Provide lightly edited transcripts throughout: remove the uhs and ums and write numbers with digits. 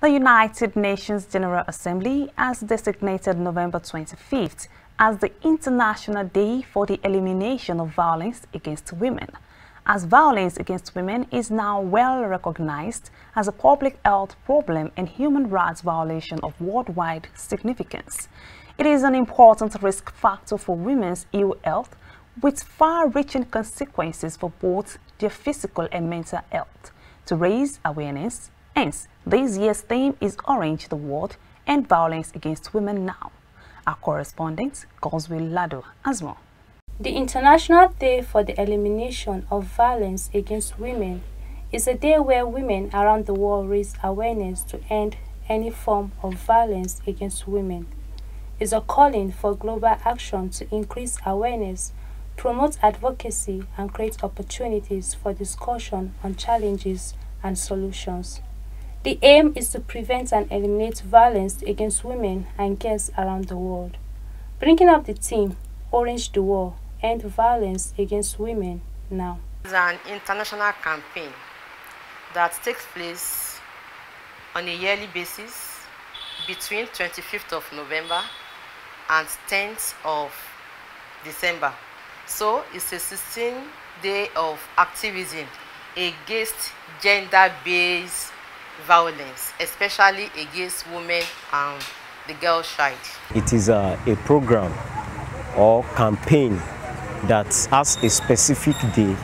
The United Nations General Assembly has designated November 25th as the International Day for the Elimination of Violence Against Women, as violence against women is now well recognized as a public health problem and human rights violation of worldwide significance. It is an important risk factor for women's ill health, with far-reaching consequences for both their physical and mental health. To raise awareness, hence, this year's theme is Orange the World and Violence Against Women Now. Our correspondent, Goswill Lado, has more. The International Day for the Elimination of Violence Against Women is a day where women around the world raise awareness to end any form of violence against women. It's a calling for global action to increase awareness, promote advocacy, and create opportunities for discussion on challenges and solutions. The aim is to prevent and eliminate violence against women and girls around the world. Bringing up the theme, Orange the World, End Violence Against Women Now. It's an international campaign that takes place on a yearly basis between 25th of November and 10th of December. So it's a 16-day of activism against gender-based violence, especially against women and the girl child. It is a program or campaign that has a specific day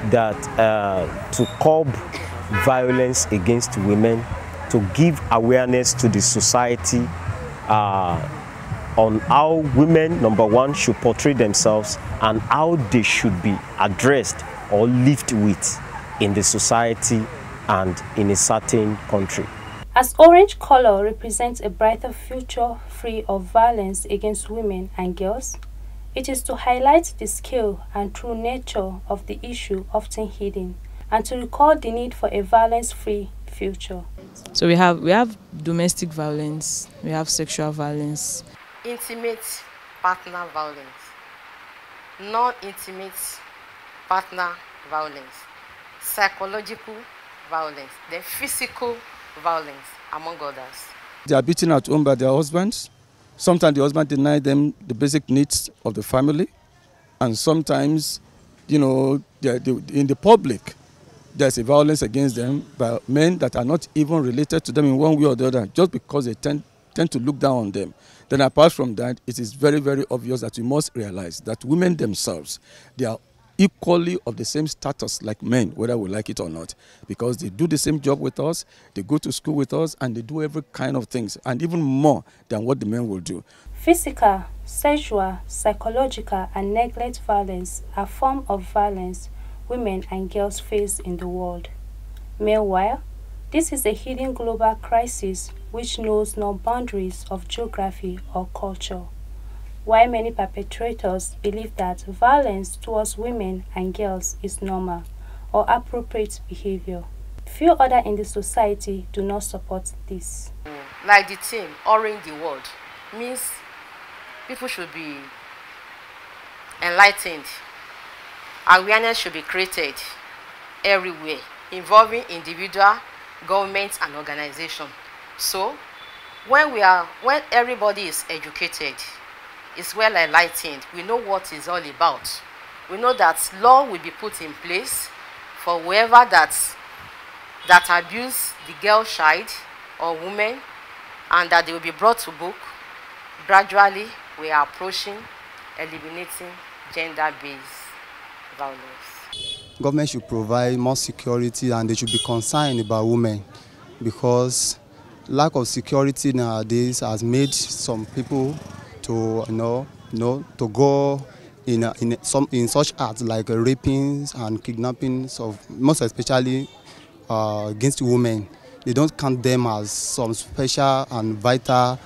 that to curb violence against women, to give awareness to the society on how women, number one, should portray themselves and how they should be addressed or lived with in the society and in a certain country. As orange color represents a brighter future free of violence against women and girls, it is to highlight the scale and true nature of the issue often hidden, and to recall the need for a violence-free future. So we have domestic violence, we have sexual violence, intimate partner violence, non-intimate partner violence, psychological violence, then physical violence, among others. They are beaten at home by their husbands. Sometimes the husband denies them the basic needs of the family. And sometimes, you know, in the public, there's a violence against them by men that are not even related to them in one way or the other, just because they tend to look down on them. Then apart from that, it is very, very obvious that we must realize that women themselves, they are equally of the same status like men, whether we like it or not, because they do the same job with us, they go to school with us, and they do every kind of things, and even more than what the men will do. Physical, sexual, psychological, and neglect violence are forms of violence women and girls face in the world. Meanwhile, this is a hidden global crisis which knows no boundaries of geography or culture. While many perpetrators believe that violence towards women and girls is normal or appropriate behavior, few others in the society do not support this. Like the theme, Orange the World, means people should be enlightened. Awareness should be created everywhere, involving individual, governments, and organizations. So, when everybody is educated, is well enlightened, we know what it's all about. We know that law will be put in place for whoever that abuse the girl child or woman, and that they will be brought to book. Gradually, we are approaching eliminating gender-based violence. Government should provide more security, and they should be concerned about women, because lack of security nowadays has made some people to to go in such acts like raping and kidnappings of, most especially against women. They don't count them as some special and vital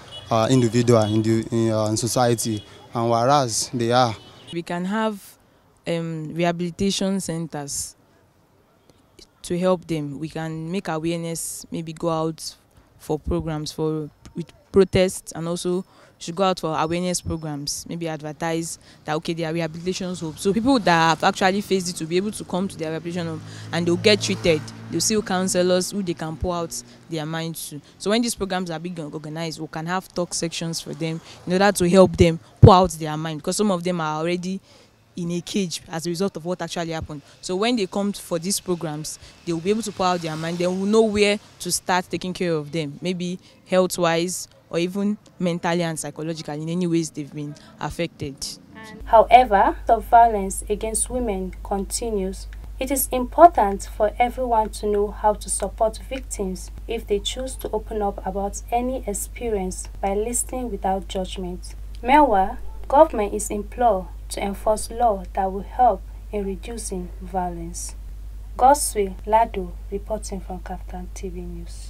individual in society, and whereas they are. We can have rehabilitation centers to help them. We can make awareness, maybe go out for programs for with protests, and also should go out for awareness programs, maybe advertise that, okay, there are rehabilitation homes. So people that have actually faced it will be able to come to their rehabilitation home and they'll get treated. They'll see counselors who they can pour out their minds to. So when these programs are being organized, we can have talk sections for them in order to help them pour out their mind, because some of them are already in a cage as a result of what actually happened. So when they come for these programs, they will be able to pour out their mind. They will know where to start taking care of them, maybe health-wise or even mentally and psychologically, in any ways they've been affected. However, the violence against women continues. It is important for everyone to know how to support victims if they choose to open up about any experience by listening without judgment. Meanwhile, government is implored to enforce law that will help in reducing violence. Goswe Lado reporting from KAFTAN TV News.